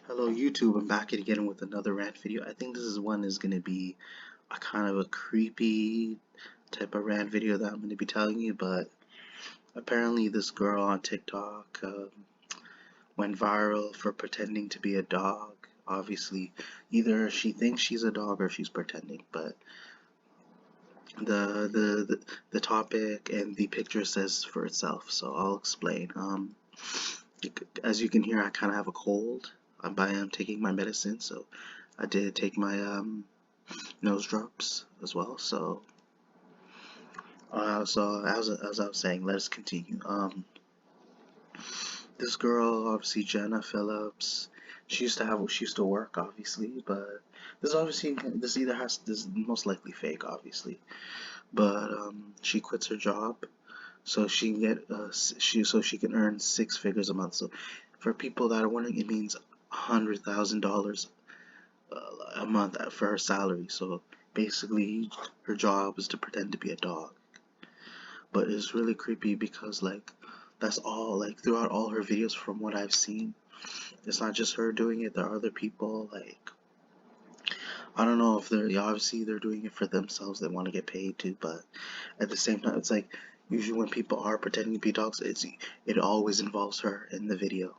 Hello YouTube, I'm back again with another rant video. I think one is going to be a kind of a creepy type of rant video that I'm going to be telling you, but apparently this girl on TikTok went viral for pretending to be a dog. Obviously, either she thinks she's a dog or she's pretending, but the topic and the picture says for itself, so I'll explain. As you can hear, I kind of have a cold. I'm taking my medicine, so I did take my nose drops as well. So as I was saying, let us continue. This girl, obviously Jenna Phillips, she used to work, obviously, but this is most likely fake, obviously. But she quits her job so she can get she can earn six figures a month. So for people that are wondering, it means $100,000 a month for her salary. So basically, her job is to pretend to be a dog. But it's really creepy because that's all, like throughout all her videos from what I've seen, it's not just her doing it. There are other people, like I don't know if they're doing it for themselves. They want to get paid too, but at the same time, it's like usually when people are pretending to be dogs, it always involves her in the video.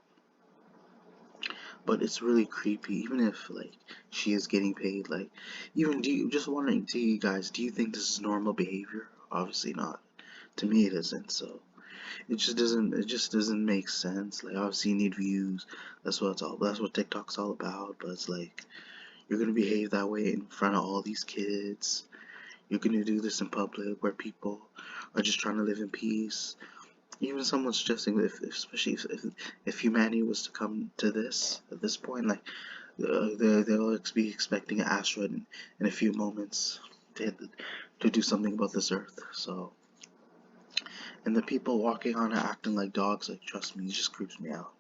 But it's really creepy, even if like she is getting paid. Like, even do you just wondering to you guys, do you think this is normal behavior? Obviously not. To me, it isn't. So it just doesn't make sense. Like, obviously you need views. That's what TikTok's all about. But it's like you're gonna behave that way in front of all these kids. You're gonna do this in public where people are just trying to live in peace. Even someone suggesting that especially if humanity was to come to this at this point, like they'll be expecting an asteroid in a few moments to, to do something about this earth. So, and the people walking on it acting like dogs, like trust me, it just creeps me out.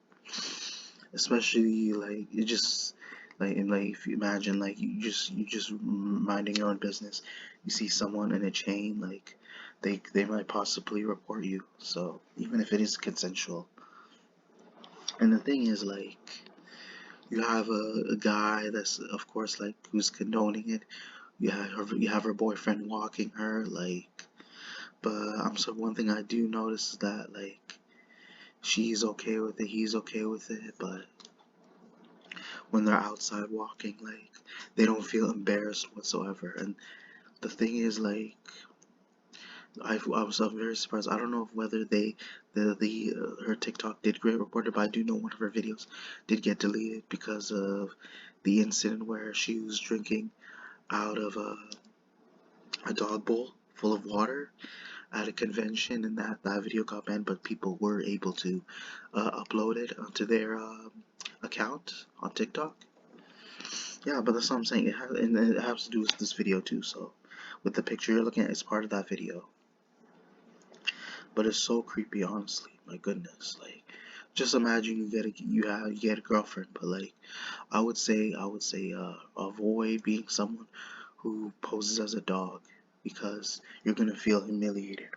Especially like it just like if you imagine like you just minding your own business, you see someone in a chain, like they might possibly report you. So even if it is consensual, and the thing is like you have a guy that's of course like who's condoning it. You have her boyfriend walking her like, but one thing I do notice is that like she's okay with it, he's okay with it, but when they're outside walking, like they don't feel embarrassed whatsoever. And the thing is, like I was very surprised. I don't know whether the her TikTok did get reported, but I do know one of her videos did get deleted because of the incident where she was drinking out of a dog bowl full of water at a convention, and that video got banned. But people were able to upload it onto their account on TikTok. Yeah, but that's what I'm saying. And it has to do with this video too. So, with the picture you're looking at, it's part of that video. But it's so creepy, honestly. My goodness, like, just imagine you get a girlfriend, but like, I would say, avoid being someone who poses as a dog because you're gonna feel humiliated.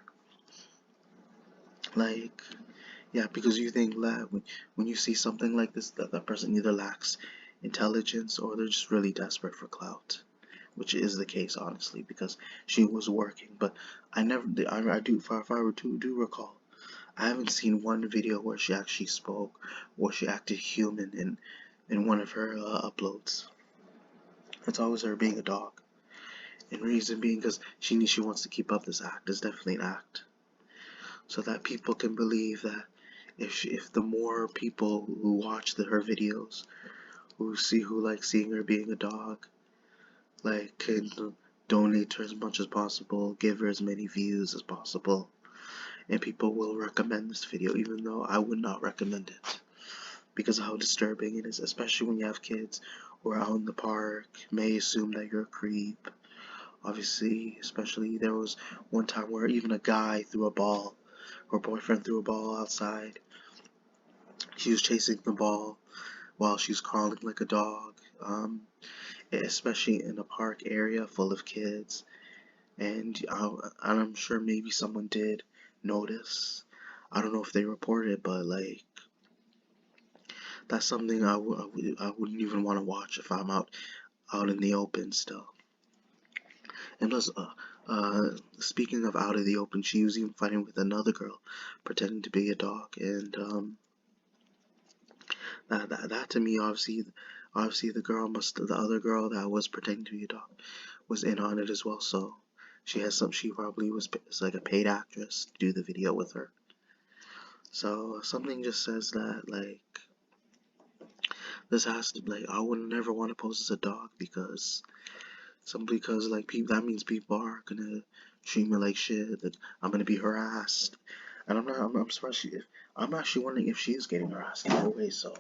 Like, yeah, because you think that when you see something like this, that person either lacks intelligence or they're just really desperate for clout, which is the case honestly because she was working. But I never I do if I were to do recall, I haven't seen one video where she actually spoke or she acted human in one of her uploads. It's always her being a dog, and reason being because she wants to keep up this act. It's definitely an act, so that people can believe that if the more people who watch her videos, who like seeing her being a dog, like can donate to her as much as possible, give her as many views as possible, and people will recommend this video even though I would not recommend it because of how disturbing it is, especially when you have kids or out in the park, may assume that you're a creep. Obviously, especially there was one time where even a guy threw a ball, her boyfriend threw a ball outside. She was chasing the ball while she's crawling like a dog, especially in a park area full of kids. And I'm sure maybe someone did notice. I don't know if they reported it, but like That's something I wouldn't even want to watch if I'm out in the open still. And plus, speaking of out of the open, she was even fighting with another girl, pretending to be a dog, and that to me, obviously the other girl that was pretending to be a dog was in on it as well. So she probably was like a paid actress to do the video with her. So something just says that like this has to like I would never want to pose as a dog because like people that means people are gonna treat me like shit. That I'm gonna be harassed, and I'm surprised I'm actually wondering if she is getting harassed either way. So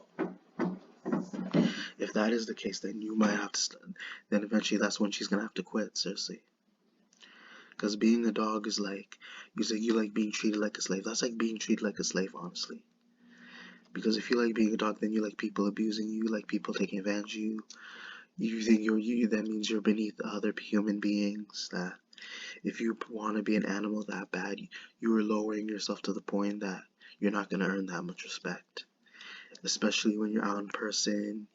if that is the case, then you might have to. Then eventually, that's when she's gonna have to quit. Seriously, because being a dog is like you say you like being treated like a slave. That's like being treated like a slave, honestly. Because if you like being a dog, then you like people abusing you, like people taking advantage of you. You think you that means you're beneath other human beings. That if you want to be an animal that bad, you are lowering yourself to the point that you're not gonna earn that much respect. Especially when you're out in person,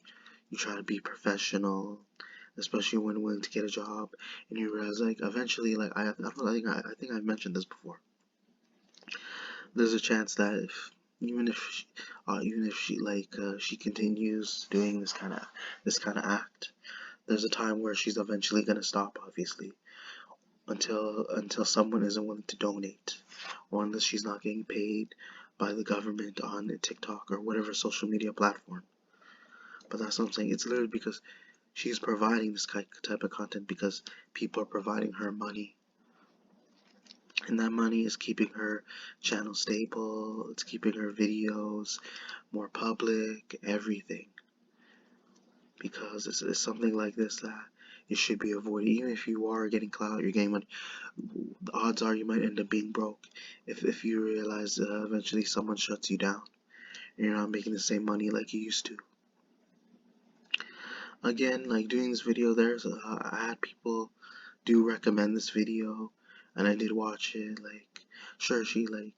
you try to be professional. Especially when willing to get a job, and you realize like eventually, like I think I've mentioned this before. There's a chance that if even if she she continues doing this kind of act, there's a time where she's eventually gonna stop, obviously, until someone isn't willing to donate, or unless she's not getting paid by the government on TikTok or whatever social media platform. But that's what I'm saying. It's literally because she's providing this type of content because people are providing her money. And that money is keeping her channel stable, it's keeping her videos more public, everything. Because it's something like this that you should be avoiding. Even if you are getting clout, you're getting money, the odds are you might end up being broke if you realize eventually someone shuts you down and you're not making the same money like you used to. Again, like doing this video, I had people do recommend this video, and I did watch it. Like, sure, she like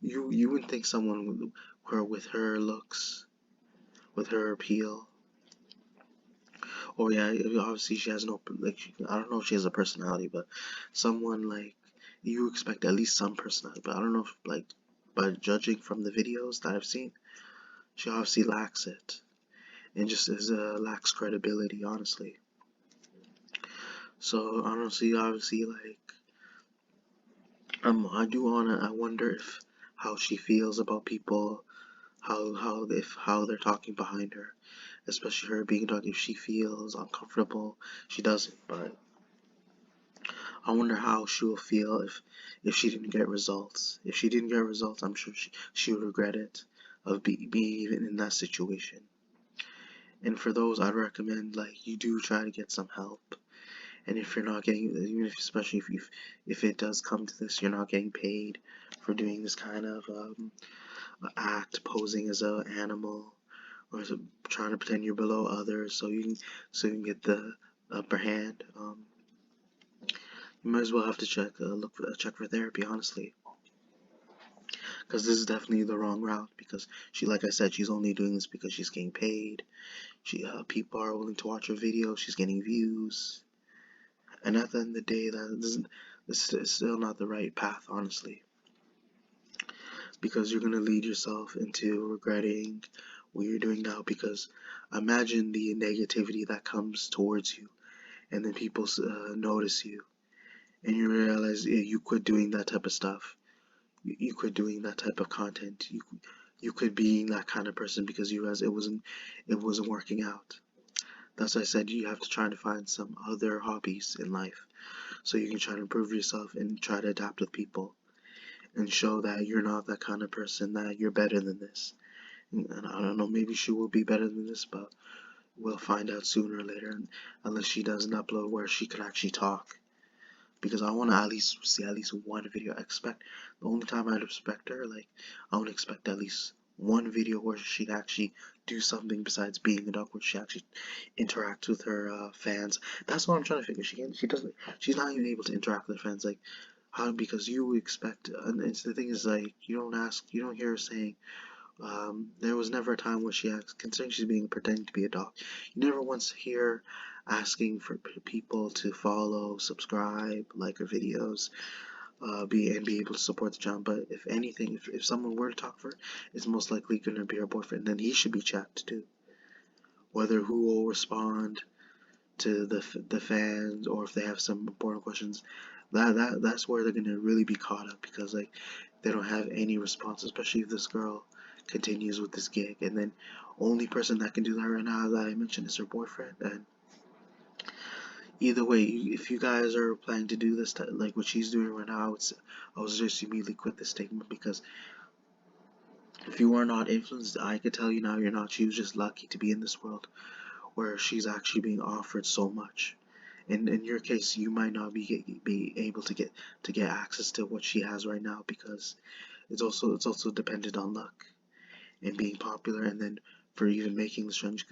you wouldn't think someone with her looks, with her appeal, or yeah, obviously she has no like I don't know if she has a personality, but someone like you expect at least some personality. But I don't know if like by judging from the videos that I've seen, she obviously lacks it, and just lacks credibility, honestly. So honestly, obviously, like I wonder if how she feels about people, how they're talking behind her, especially her being a dog. If she feels uncomfortable, she doesn't. But I wonder how she will feel if she didn't get results. If she didn't get results, I'm sure she would regret it of being even in that situation. And for those, I'd recommend like you do try to get some help. And if you're not getting, even if, especially if it does come to this, you're not getting paid for doing this kind of act, posing as an animal, or trying to pretend you're below others, so you can get the upper hand. You might as well have to check for therapy, honestly, because this is definitely the wrong route. Because like I said, she's only doing this because she's getting paid. People are willing to watch her videos. She's getting views. And at the end of the day, this is still not the right path, honestly, because you're gonna lead yourself into regretting what you're doing now. Because imagine the negativity that comes towards you, and then people notice you, and you realize you quit doing that type of stuff. You quit doing that type of content. You quit being that kind of person because you realize it wasn't working out. That's why I said you have to try to find some other hobbies in life so you can try to improve yourself and try to adapt with people and show that you're not that kind of person, that you're better than this. And I don't know, maybe she will be better than this, but we'll find out sooner or later, unless she doesn't upload where she can actually talk. Because I want to at least see at least one video. I expect the only time I'd expect her, like, I would expect at least one video where she actually do something besides being a dog, where she actually interacts with her fans. That's what I'm trying to figure. She's not even able to interact with her fans. Like, how? Because you expect, and it's, the thing is, like, you don't hear her saying, There was never a time where she asked, considering she's being pretending to be a dog. You never once hear her asking for people to follow, subscribe, like her videos, be able to support the channel. But if anything, if someone were to talk for her, it's most likely going to be her boyfriend. Then he should be checked too. Whether who will respond to the fans, or if they have some important questions, that's where they're gonna really be caught up, because like they don't have any response, especially if this girl continues with this gig. And then only person that can do that right now that I mentioned is her boyfriend. And either way, if you guys are planning to do this, like what she's doing right now, I would just immediately quit this statement, because if you are not influenced, I could tell you now you're not. She was just lucky to be in this world where she's actually being offered so much. In your case, you might not be able to get access to what she has right now, because it's also dependent on luck and being popular. And then for even making this trend,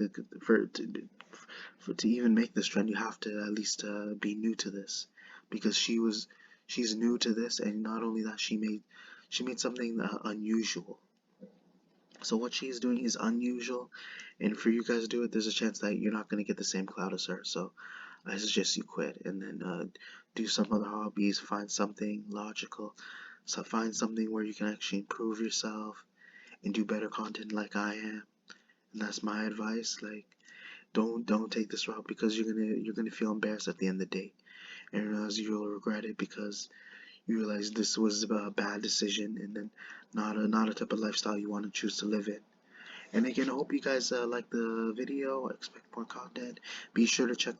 to even make this trend, you have to at least be new to this, because she's new to this. And not only that, she made something unusual. So what she's doing is unusual, and for you guys to do it, there's a chance that you're not going to get the same clout as her. So I suggest you quit, and then do some other hobbies, find something logical, so find something where you can actually improve yourself and do better content like I am. And that's my advice. Like, don't take this route, because you're gonna feel embarrassed at the end of the day, and realize you'll regret it, because you realize this was a bad decision, and then not a type of lifestyle you want to choose to live in. And again, I hope you guys like the video. I expect more content. Be sure to check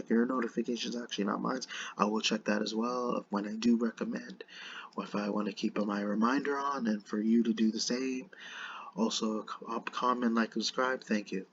your notifications. Actually, not mine. I will check that as well when I do recommend, or if I want to keep my reminder on, and for you to do the same. Also, comment, like, subscribe. Thank you.